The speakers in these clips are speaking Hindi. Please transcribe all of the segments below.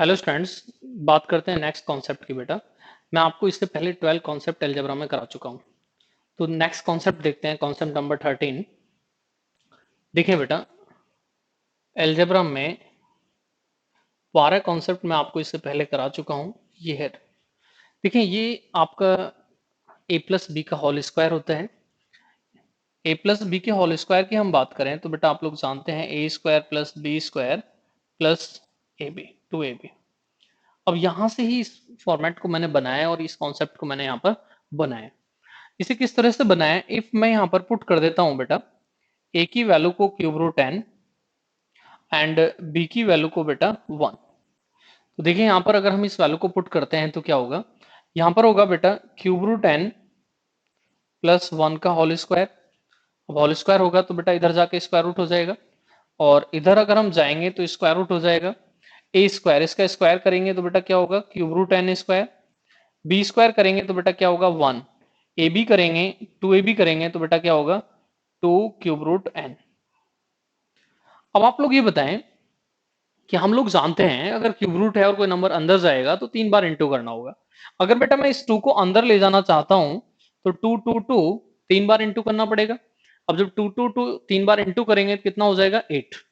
हेलो स्टूडेंट्स, बात करते हैं नेक्स्ट कॉन्सेप्ट की। बेटा मैं आपको इससे पहले 12 कॉन्सेप्ट अलजेब्रा में करा चुका हूँ। तो नेक्स्ट कॉन्सेप्ट देखते हैं, कॉन्सेप्ट नंबर 13। देखिए बेटा, अलजेब्रा में 12 कॉन्सेप्ट मैं आपको इससे पहले करा चुका हूँ। ये है, देखिए ये आपका ए प्लस बी का होल स्क्वायर होता है। ए प्लस बी के होल स्क्वायर की हम बात करें तो बेटा आप लोग जानते हैं A square plus B square plus A B, 2ab। अब यहां से ही इस फॉर्मेट को मैंने बनाया और इस कॉन्सेप्ट को मैंने यहाँ पर बनाया। इसे किस तरह से बनाया, इफ मैं यहां पर पुट कर देता हूं बेटा ए की वैल्यू को cube root n and b की वैल्यू को बेटा 1। तो देखिए यहां पर अगर हम इस वैल्यू को पुट करते हैं तो क्या होगा, यहां पर होगा बेटा क्यूब रूट एन प्लस 1 का होल स्क्वायर। अब होल स्क्वायर होगा तो बेटा इधर जाके स्क्वायर रूट हो जाएगा, और इधर अगर हम जाएंगे तो स्क्वायर रूट हो जाएगा। ए स्क्वायर, इसका स्क्वायर करेंगे तो बेटा क्या होगा, cube root n square. B square करेंगे तो बेटा क्या होगा 1। ए बी करेंगे, 2ab करेंगे तो बेटा क्या होगा 2 क्यूब रूट एन। अब आप लोग ये बताएं कि हम लोग जानते हैं अगर क्यूब रूट है और कोई नंबर अंदर जाएगा तो 3 बार इंटू करना होगा। अगर बेटा मैं इस 2 को अंदर ले जाना चाहता हूं तो 2 2 2 3 बार इंटू करना पड़ेगा। अब जब 2 2 2 3 बार इंटू करेंगे तो कितना हो जाएगा 8।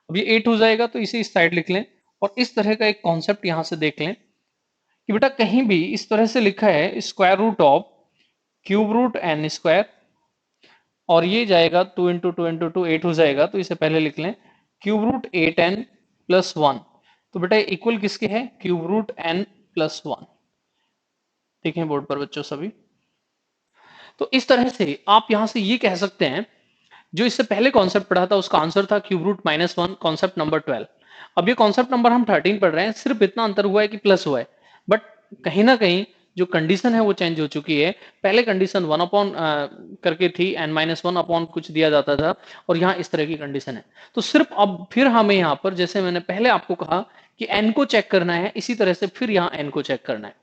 अब ये 8 हो जाएगा तो इसे इस साइड लिख लें, और इस तरह का एक कॉन्सेप्ट यहां से देख लें कि बेटा कहीं भी इस तरह से लिखा है square root of cube root n square, और ये जाएगा 2 इंटू 2 इंटू 2 8 हो जाएगा, तो इसे पहले लिख लें क्यूब रूट 8n प्लस 1। तो बेटा इक्वल किसके है, क्यूब रूट n प्लस 1। देखें बोर्ड पर बच्चों सभी। तो इस तरह से आप यहां से ये कह सकते हैं, जो इससे पहले कॉन्सेप्ट पढ़ा था उसका आंसर था क्यूब रूट -1, कॉन्सेप्ट नंबर 12। अब ये कॉन्सेप्ट नंबर हम 13 पढ़ रहे हैं, सिर्फ इतना अंतर हुआ है कि प्लस हुआ है, बट कहीं ना कहीं जो कंडीशन है वो चेंज हो चुकी है। पहले कंडीशन 1 अपॉन करके थी, n -1 अपॉन कुछ दिया जाता था, और यहाँ इस तरह की कंडीशन है। तो सिर्फ अब फिर हमें यहाँ पर, जैसे मैंने पहले आपको कहा कि n को चेक करना है, इसी तरह से फिर यहाँ n को चेक करना है।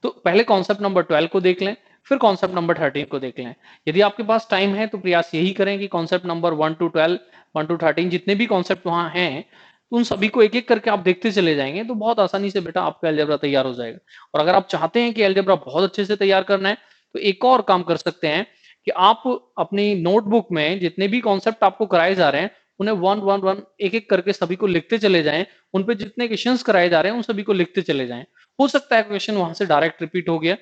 तो पहले कॉन्सेप्ट नंबर 12 को देख लें, फिर कॉन्सेप्ट नंबर 13 को देख लें। यदि आपके पास टाइम है तो प्रयास यही करें कि कॉन्सेप्ट नंबर 1 टू 12, 1 टू 13 जितने भी कॉन्सेप्ट वहां हैं, तो उन सभी को एक एक करके आप देखते चले जाएंगे तो बहुत आसानी से बेटा आपका अलजेब्रा तैयार हो जाएगा। और अगर आप चाहते हैं कि अलजेब्रा बहुत अच्छे से तैयार करना है तो एक और काम कर सकते हैं कि आप अपनी नोटबुक में जितने भी कॉन्सेप्ट आपको कराए जा रहे हैं उन्हें वन वन वन एक एक करके सभी को लिखते चले जाएं। उन पे जितने क्वेश्चंस कराए जा रहे हैं उन सभी को लिखते चले जाएं। हो सकता है क्वेश्चन वहां से डायरेक्ट रिपीट हो गया।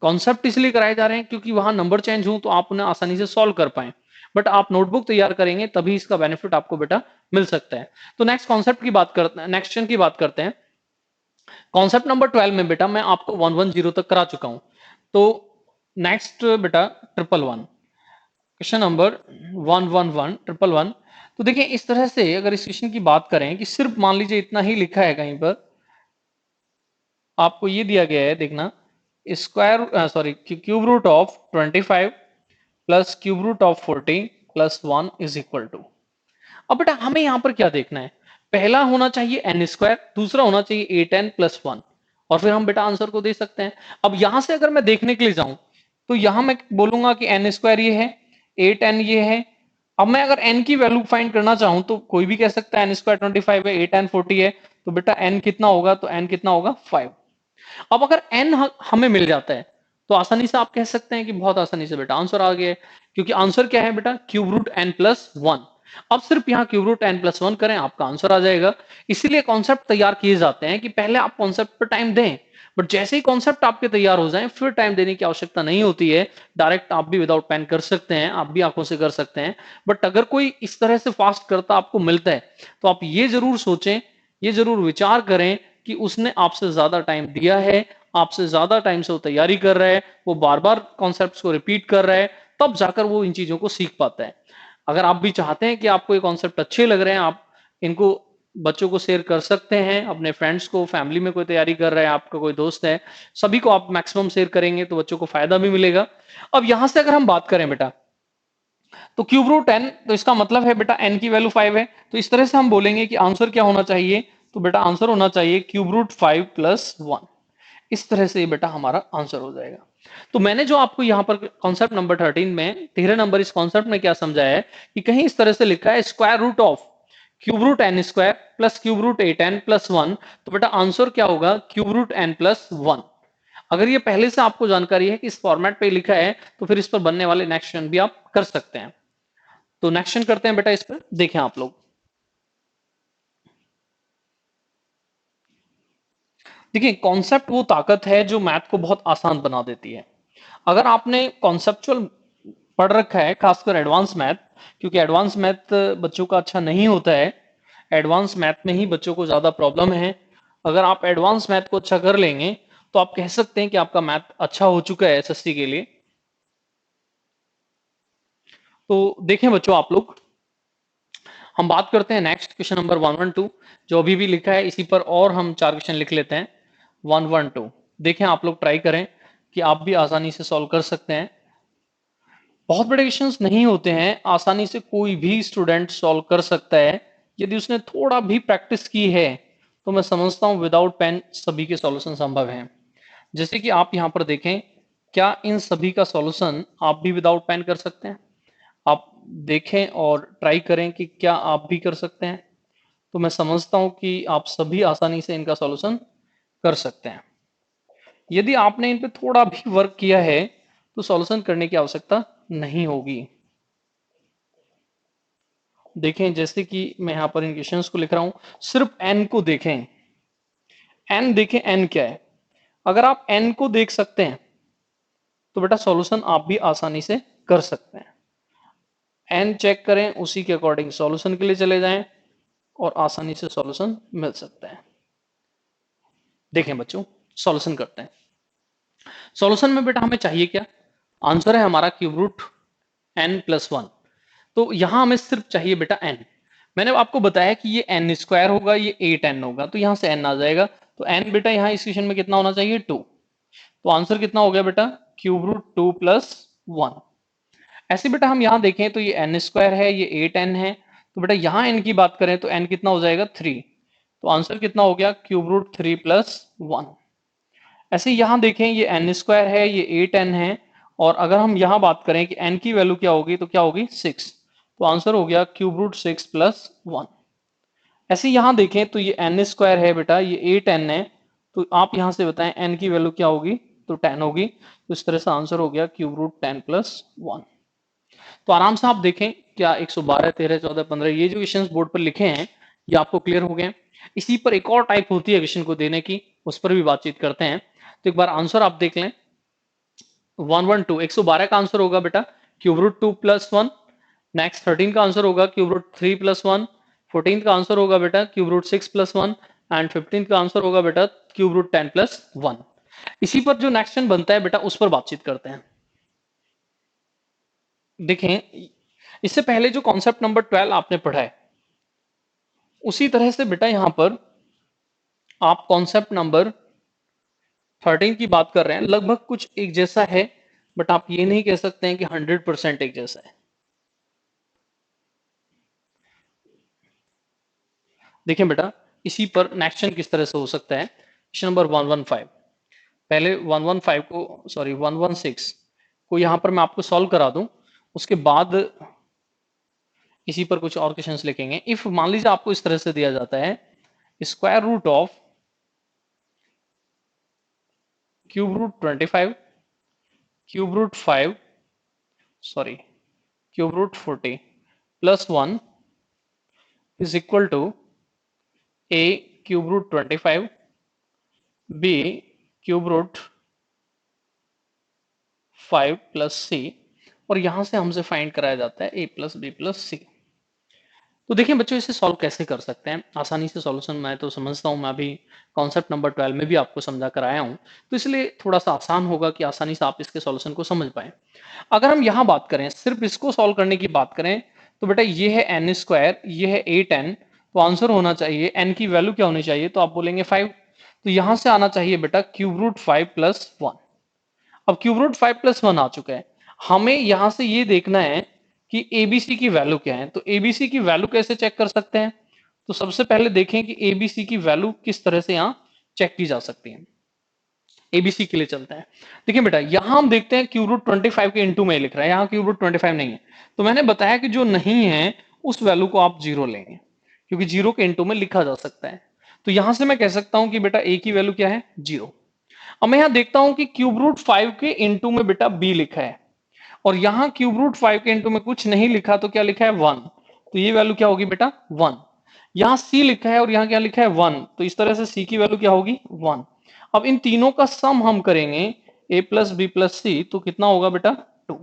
कॉन्सेप्ट इसलिए कराए जा रहे हैं क्योंकि वहां नंबर चेंज हो तो आप उन्हें आसानी से सॉल्व कर पाए, बट आप नोटबुक तैयार करेंगे तभी इसका बेनिफिट आपको बेटा मिल सकता है। तो नेक्स्ट कॉन्सेप्ट की बात करते हैं, नेक्स्ट क्वेश्चन की बात करते हैं। कॉन्सेप्ट नंबर 12 में बेटा मैं आपको 110 तक करा चुका हूं। तो नेक्स्ट बेटा 111, क्वेश्चन नंबर 111 तो देखिए इस तरह से अगर इस क्वेश्चन की बात करें कि सिर्फ मान लीजिए इतना ही लिखा है, कहीं पर आपको ये दिया गया है, देखना square sorry cube root of 25 plus cube root of 40 plus 1 is equal to. अब बेटा हमें यहां पर क्या देखना है, पहला होना चाहिए एन स्क्वायर, दूसरा होना चाहिए 8n प्लस 1, और फिर हम बेटा आंसर को दे सकते हैं। अब यहां से अगर मैं देखने के लिए जाऊं तो यहां मैं बोलूंगा कि एन स्क्वायर ये है, 8n ये है। अब मैं अगर n की वैल्यू फाइंड करना चाहूं तो कोई भी कह सकता है एन स्क्वायर 25 है, 8n 40 है, तो बेटा n कितना होगा, तो n कितना होगा 5। अब अगर n हमें मिल जाता है तो आसानी से आप कह सकते हैं कि बहुत आसानी से बेटा आंसर आ गया है, क्योंकि आंसर क्या है बेटा क्यूब रूट n प्लस 1। अब सिर्फ यहाँ क्यूब रूट n प्लस 1 करें, आपका आंसर आ जाएगा। इसीलिए कॉन्सेप्ट तैयार किए जाते हैं कि पहले आप कॉन्सेप्ट पर टाइम दें, बट जैसे ही कॉन्सेप्ट आपके तैयार हो जाएं फिर टाइम देने की आवश्यकता नहीं होती है। डायरेक्ट आप भी विदाउट पेन कर सकते हैं, आप भी आंखों से कर सकते हैं। बट अगर कोई इस तरह से फास्ट करता आपको मिलता है तो आप ये जरूर सोचें, ये जरूर विचार करें कि उसने आपसे ज्यादा टाइम दिया है, आपसे ज्यादा टाइम से वो तैयारी कर रहा है, वो बार बार कॉन्सेप्ट्स को रिपीट कर रहा है, तब जाकर वो इन चीजों को सीख पाता है। अगर आप भी चाहते हैं कि आपको ये कॉन्सेप्ट अच्छे लग रहे हैं, आप इनको बच्चों को शेयर कर सकते हैं, अपने फ्रेंड्स को, फैमिली में कोई तैयारी कर रहा है, आपका कोई दोस्त है, सभी को आप मैक्सिमम शेयर करेंगे तो बच्चों को फायदा भी मिलेगा। अब यहां से अगर हम बात करें बेटा तो क्यूब रूट एन, तो इसका मतलब है बेटा एन की वैल्यू 5 है, तो इस तरह से हम बोलेंगे कि आंसर क्या होना चाहिए, तो बेटा आंसर होना चाहिए क्यूब रूट 5 प्लस 1। इस तरह से बेटा हमारा आंसर हो जाएगा। तो मैंने जो आपको यहां पर कॉन्सेप्ट नंबर 13 में 13 नंबर इस कॉन्सेप्ट में क्या समझाया है कि कहीं इस तरह से लिखा है square root of cube root n square plus cube root 8n plus 1, तो बेटा आंसर क्या होगा क्यूब रूट एन प्लस 1। अगर ये पहले से आपको जानकारी है कि इस फॉर्मेट पे लिखा है तो फिर इस पर बनने वाले नेक्स्ट क्वेश्चन भी आप कर सकते हैं। तो नेक्स्ट क्वेश्चन करते हैं बेटा, इस पर देखें आप लोग। देखिए कॉन्सेप्ट वो ताकत है जो मैथ को बहुत आसान बना देती है। अगर आपने कॉन्सेप्चुअल पढ़ रखा है, खासकर एडवांस मैथ, क्योंकि एडवांस मैथ बच्चों का अच्छा नहीं होता है, एडवांस मैथ में ही बच्चों को ज्यादा प्रॉब्लम है। अगर आप एडवांस मैथ को अच्छा कर लेंगे तो आप कह सकते हैं कि आपका मैथ अच्छा हो चुका है एसएससी के लिए। तो देखें बच्चों आप लोग, हम बात करते हैं नेक्स्ट क्वेश्चन नंबर 112, जो अभी भी लिखा है इसी पर, और हम 4 क्वेश्चन लिख लेते हैं। 112 देखें आप लोग, ट्राई करें कि आप भी आसानी से सॉल्व कर सकते हैं। बहुत बड़े क्वेश्चंस नहीं होते हैं, आसानी से कोई भी स्टूडेंट सॉल्व कर सकता है यदि उसने थोड़ा भी प्रैक्टिस की है। तो मैं समझता हूं विदाउट पेन सभी के सॉल्यूशन संभव हैं। जैसे कि आप यहां पर देखें, क्या इन सभी का सॉल्यूशन आप भी विदाउट पेन कर सकते हैं? आप देखें और ट्राई करें कि क्या आप भी कर सकते हैं। तो मैं समझता हूं कि आप सभी आसानी से इनका सॉल्यूशन कर सकते हैं। यदि आपने इन पे थोड़ा भी वर्क किया है तो सॉल्यूशन करने की आवश्यकता नहीं होगी। देखें जैसे कि मैं यहां पर इन क्वेश्चंस को लिख रहा हूं, सिर्फ एन को देखें। एन देखें, एन क्या है। अगर आप एन को देख सकते हैं तो बेटा सॉल्यूशन आप भी आसानी से कर सकते हैं। एन चेक करें, उसी के अकॉर्डिंग सॉल्यूशन के लिए चले जाएं और आसानी से सॉल्यूशन मिल सकता है। देखें बच्चों, सॉल्यूशन करते हैं। सॉल्यूशन में बेटा हमें चाहिए क्या? आंसर है हमारा क्यूब रूट एन प्लस 1। तो यहां हमें सिर्फ चाहिए बेटा एन। मैंने आपको बताया कि ये एन स्क्वायर होगा, ये 8n होगा, तो यहां से एन आ जाएगा। तो एन बेटा यहाँ इस क्वेश्चन में कितना होना चाहिए? 2। तो आंसर कितना हो गया बेटा? Cube root 2 plus 1। ऐसे बेटा हम यहां देखें तो ये एन स्क्वायर है, ये 8n है, तो बेटा यहां एन की बात करें तो एन कितना हो जाएगा? 3। तो आंसर कितना हो गया? Cube root 3 plus 1। ऐसे यहां देखें, ये एन स्क्वायर है, ये 8n है, और अगर हम यहां बात करें कि n की वैल्यू क्या होगी तो क्या होगी? 6। तो आंसर हो गया क्यूब रूट 6 प्लस 1। ऐसे यहां देखें तो ये एन स्क्वायर है बेटा, ये 8n है, तो आप यहां से बताएं n की वैल्यू क्या होगी? तो 10 होगी। तो इस तरह से आंसर हो गया क्यूब रूट 10 प्लस 1। तो आराम से आप देखें, क्या 112, 13, 14, 15 ये जो क्वेश्चन बोर्ड पर लिखे हैं ये आपको क्लियर हो गए? इसी पर एक और टाइप होती है क्वेश्चन को देने की, उस पर भी बातचीत करते हैं। तो एक बार आंसर आप देख लें। 112, 112 का आंसर होगा बेटा क्यूब रूट 2 प्लस 1। नेक्स्ट 13 का आंसर होगा क्यूब रूट 3 प्लस 1। 14 का आंसर होगा बेटा क्यूब रूट 6 प्लस 1। एंड 15 का आंसर होगा बेटा क्यूब रूट 10 प्लस 1। इसी पर जो नेक्स्ट क्वेश्चन बनता है बेटा उस पर बातचीत करते हैं। देखें, इससे पहले जो कॉन्सेप्ट नंबर 12 आपने पढ़ा है उसी तरह से बेटा यहां पर आप कॉन्सेप्ट नंबर 13 की बात कर रहे हैं, लगभग कुछ एक जैसा है, बट आप ये नहीं कह सकते हैं कि 100% एक जैसा है। देखें बेटा, इसी पर नेक्स्ट क्वेश्चन किस तरह से हो सकता है। क्वेश्चन नंबर 115, पहले 115 को, सॉरी 116 को यहां पर मैं आपको सॉल्व करा दूं, उसके बाद इसी पर कुछ और क्वेश्चंस लिखेंगे। इफ मान लीजिए आपको इस तरह से दिया जाता है, square root of cube root 25, cube root 5, sorry cube root 40 plus 1 is equal to A cube root 25, B cube root 5 plus C, और यहां से हमसे फाइंड कराया जाता है A plus B plus C. तो देखिए बच्चों, इसे सॉल्व कैसे कर सकते हैं आसानी से। सॉल्यूशन मैं तो समझता हूं, मैं अभी कॉन्सेप्ट नंबर 12 में भी आपको समझा कर आया हूं, तो इसलिए थोड़ा सा आसान होगा कि आसानी से आप इसके सॉल्यूशन को समझ पाए। अगर हम यहां बात करें, सिर्फ इसको सॉल्व करने की बात करें, तो बेटा ये है एन स्क्वायर, ये है 8n, तो आंसर होना चाहिए एन की वैल्यू क्या होनी चाहिए? तो आप बोलेंगे 5। तो यहां से आना चाहिए बेटा क्यूब रूट 5 प्लस 1। अब क्यूब रूट 5 प्लस 1 आ चुका है, हमें यहां से ये देखना है कि एबीसी की वैल्यू क्या है। तो एबीसी की वैल्यू कैसे चेक कर सकते हैं? तो सबसे पहले देखें कि एबीसी की वैल्यू किस तरह से यहां चेक की जा सकती है। एबीसी के लिए चलते हैं। देखिए बेटा, यहां हम देखते हैं क्यूब रूट 25 के इंटू में लिख रहा है, यहां क्यूब रूट 25 नहीं है, तो मैंने बताया कि जो नहीं है उस वैल्यू को आप जीरो लेंगे, क्योंकि 0 के इनटू में लिखा जा सकता है। तो यहां से मैं कह सकता हूं कि बेटा a की वैल्यू क्या है, 0। अब मैं यहां देखता हूं कि क्यूब रूट 5 के इनटू में बेटा b लिखा है, और यहां क्यूब रूट 5 के इनटू में कुछ नहीं लिखा, तो क्या लिखा है 1, तो ये वैल्यू क्या होगी बेटा 1। यहां c लिखा है और यहां क्या लिखा है 1, तो इस तरह से c की वैल्यू क्या होगी 1। अब इन तीनों का सम हम करेंगे a plus B plus C, तो कितना होगा बेटा 2।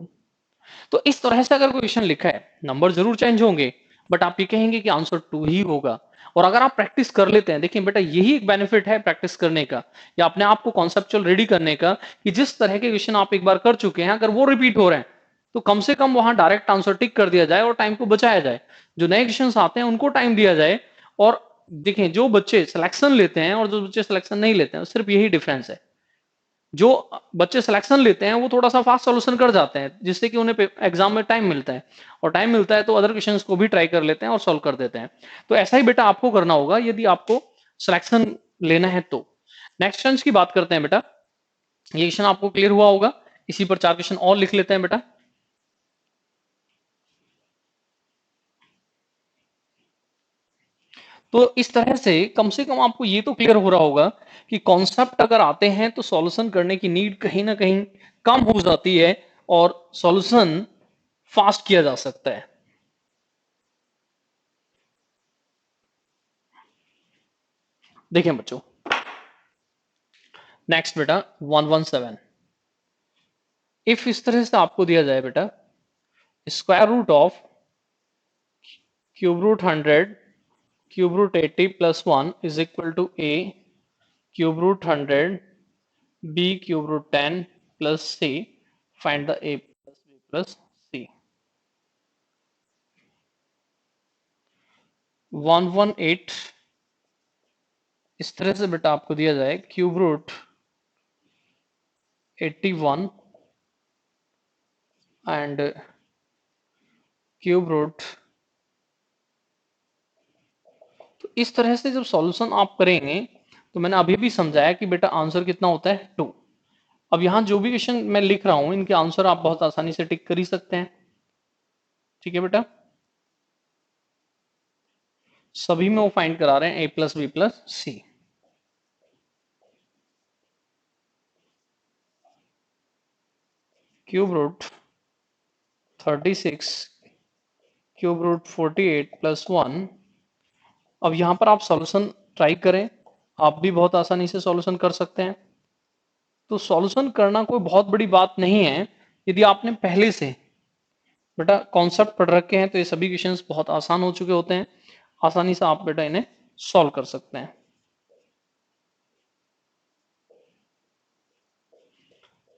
तो इस तरह से अगर कोई क्वेश्चन लिखा है, नंबर जरूर चेंज होंगे, बट आप ये कहेंगे कि आंसर 2 ही होगा। और अगर आप प्रैक्टिस कर लेते हैं, देखिए बेटा यही एक बेनिफिट है प्रैक्टिस करने का, या अपने आप को कॉन्सेप्चुअल रेडी करने का, कि जिस तरह के क्वेश्चन आप एक बार कर चुके हैं अगर वो रिपीट हो रहे हैं, तो कम से कम वहां डायरेक्ट आंसर टिक कर दिया जाए और टाइम को बचाया जाए। जो नए क्वेश्चन आते हैं उनको टाइम दिया जाए। और देखें, जो बच्चे सिलेक्शन लेते हैं और जो बच्चे सिलेक्शन नहीं लेते हैं, सिर्फ यही डिफरेंस है। जो बच्चे सिलेक्शन लेते हैं वो थोड़ा सा फास्ट सॉल्यूशन कर जाते हैं, जिससे कि उन्हें एग्जाम में टाइम मिलता है, और टाइम मिलता है तो अदर क्वेश्चंस को भी ट्राई कर लेते हैं और सॉल्व कर देते हैं। तो ऐसा ही बेटा आपको करना होगा यदि आपको सिलेक्शन लेना है तो। नेक्स्ट क्वेश्चन की बात करते हैं बेटा। ये क्वेश्चन आपको क्लियर हुआ होगा, इसी पर 4 क्वेश्चन और लिख लेते हैं बेटा। तो इस तरह से कम आपको ये तो क्लियर हो रहा होगा कि कॉन्सेप्ट अगर आते हैं तो सॉल्यूशन करने की नीड कहीं ना कहीं कम हो जाती है, और सॉल्यूशन फास्ट किया जा सकता है। देखें बच्चों, नेक्स्ट बेटा 117। इफ इस तरह से आपको दिया जाए बेटा, square root of cube root 100 cube root 80 plus 1 is equal to a cube root 100 b cube root 10 plus c, find the a plus b plus c। 118 इस तरह से बेटा आपको दिया जाए, cube root 81 and cube root. तो इस तरह से जब सॉल्यूशन आप करेंगे, तो मैंने अभी भी समझाया कि बेटा आंसर कितना होता है 2। अब यहां जो भी क्वेश्चन मैं लिख रहा हूं इनके आंसर आप बहुत आसानी से टिक कर ही सकते हैं। ठीक है बेटा, सभी में वो फाइंड करा रहे हैं a plus B plus c. Cube root 36 cube root 48 plus 1। अब यहां पर आप सॉल्यूशन ट्राई करें, आप भी बहुत आसानी से सॉल्यूशन कर सकते हैं। तो सॉल्यूशन करना कोई बहुत बड़ी बात नहीं है, यदि आपने पहले से बेटा कॉन्सेप्ट पढ़ रखे हैं तो ये सभी क्वेश्चंस बहुत आसान हो चुके होते हैं, आसानी से आप बेटा इन्हें सॉल्व कर सकते हैं।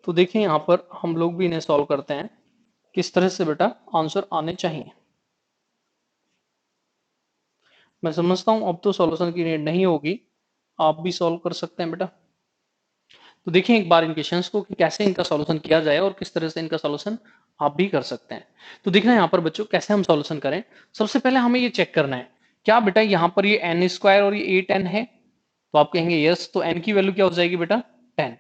तो देखिए यहां पर हम लोग भी इन्हें सॉल्व करते हैं, किस तरह से बेटा आंसर आने चाहिए। मैं समझता हूं अब तो सॉल्यूशन की नीड नहीं होगी, आप भी सॉल्व कर सकते हैं बेटा। तो देखिए एक बार इन क्वेश्चंस को कि कैसे इनका सॉल्यूशन किया जाए और किस तरह से इनका सॉल्यूशन आप भी कर सकते हैं। तो देखना यहाँ पर बच्चों कैसे हम सॉल्यूशन करें। सबसे पहले हमें ये चेक करना है, क्या बेटा यहाँ पर ये एन स्क्वायर और ये 8n है, तो आप कहेंगे यस। तो एन की वैल्यू क्या हो जाएगी बेटा 10।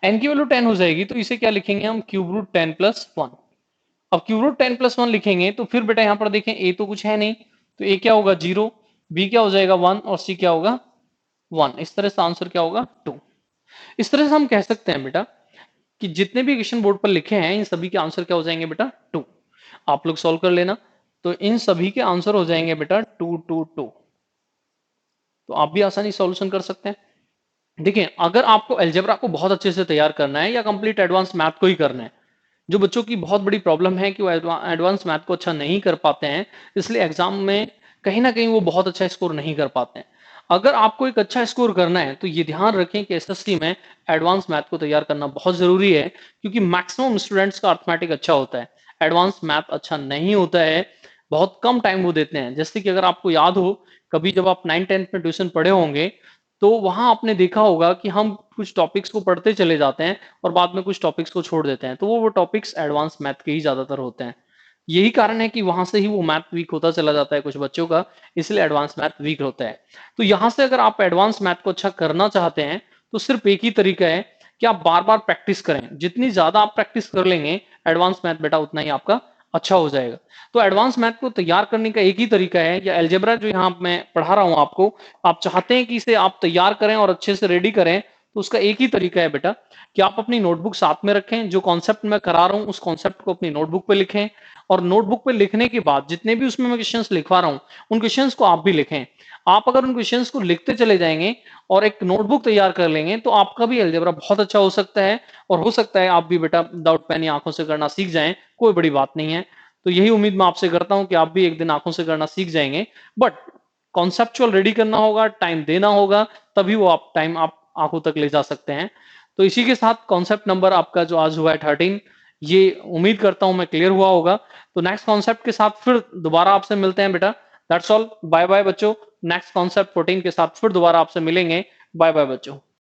एन की वैल्यू 10 हो जाएगी तो इसे क्या लिखेंगे हम, क्यूब रूट 10 प्लस 1। अब क्यूब रूट 10 प्लस 1 लिखेंगे तो फिर बेटा यहाँ पर देखें ए तो कुछ है नहीं, तो ए क्या होगा 0, बी क्या हो जाएगा 1 और सी क्या होगा 1। इस तरह से आंसर क्या होगा 2। इस तरह से हम कह सकते हैं बेटा कि जितने भी क्वेश्चन बोर्ड पर लिखे हैं इन सभी के आंसर क्या हो जाएंगे बेटा 2। आप लोग सॉल्व कर लेना, तो इन सभी के आंसर हो जाएंगे बेटा 2 2 2। तो आप भी आसानी सॉल्यूशन कर सकते हैं। देखिए अगर आपको अलजेब्रा को बहुत अच्छे से तैयार करना है या कंप्लीट एडवांस मैथ को ही करना है, जो बच्चों की बहुत बड़ी प्रॉब्लम है कि वो एडवांस मैथ को अच्छा नहीं कर पाते हैं, इसलिए एग्जाम में कहीं ना कहीं वो बहुत अच्छा स्कोर नहीं कर पाते हैं। अगर आपको एक अच्छा स्कोर करना है तो ये ध्यान रखें कि एसएससी में एडवांस मैथ को तैयार करना बहुत जरूरी है, क्योंकि मैक्सिमम स्टूडेंट्स का अर्थमेटिक अच्छा होता है, एडवांस मैथ अच्छा नहीं होता है, बहुत कम टाइम वो देते हैं। जैसे कि अगर आपको याद हो, कभी जब आप 9th-10th में ट्यूशन पढ़े होंगे, तो वहां आपने देखा होगा कि हम कुछ टॉपिक्स को पढ़ते चले जाते हैं और बाद में कुछ टॉपिक्स को छोड़ देते हैं, तो वो टॉपिक्स एडवांस मैथ के ही ज्यादातर होते हैं। यही कारण है कि वहां से ही वो मैथ वीक होता चला जाता है कुछ बच्चों का, इसलिए एडवांस मैथ वीक होता है। तो यहां से अगर आप एडवांस मैथ को अच्छा करना चाहते हैं तो सिर्फ एक ही तरीका है कि आप बार बार प्रैक्टिस करें। जितनी ज्यादा आप प्रैक्टिस कर लेंगे एडवांस मैथ बेटा उतना ही आपका अच्छा हो जाएगा। तो एडवांस मैथ को तैयार करने का एक ही तरीका है, या अलजेब्रा जो यहाँ मैं पढ़ा रहा हूँ आपको, आप चाहते हैं कि इसे आप तैयार करें और अच्छे से रेडी करें, तो उसका एक ही तरीका है बेटा कि आप अपनी नोटबुक साथ में रखें, जो कॉन्सेप्ट मैं करा रहा हूँ उस कॉन्सेप्ट को अपनी नोटबुक पे लिखें, और नोटबुक पे लिखने के बाद जितने भी उसमें मैं क्वेश्चंस लिखवा रहा हूँ उन क्वेश्चंस को आप भी लिखें। आप अगर उन क्वेश्चंस को लिखते चले जाएंगे और एक नोटबुक तैयार कर लेंगे, तो आपका भी अलजेब्रा बहुत अच्छा हो सकता है, और हो सकता है आप भी बेटा विदाउट पेन या आंखों से करना सीख जाएं, कोई बड़ी बात नहीं है। तो यही उम्मीद मैं आपसे करता हूं कि आप भी एक दिन आंखों से करना सीख जाएंगे, बट कॉन्सेप्चुअल रेडी करना होगा, टाइम देना होगा, तभी वो आप टाइम आप आंखों तक ले जा सकते हैं। तो इसी के साथ कॉन्सेप्ट नंबर आपका जो आज हुआ है 13, ये उम्मीद करता हूं मैं क्लियर हुआ होगा। तो नेक्स्ट कॉन्सेप्ट के साथ फिर दोबारा आपसे मिलते हैं बेटा। दैट्स ऑल, बाय बाय बच्चों। नेक्स्ट कॉन्सेप्ट 14 के साथ फिर दोबारा आपसे मिलेंगे। बाय बाय बच्चों।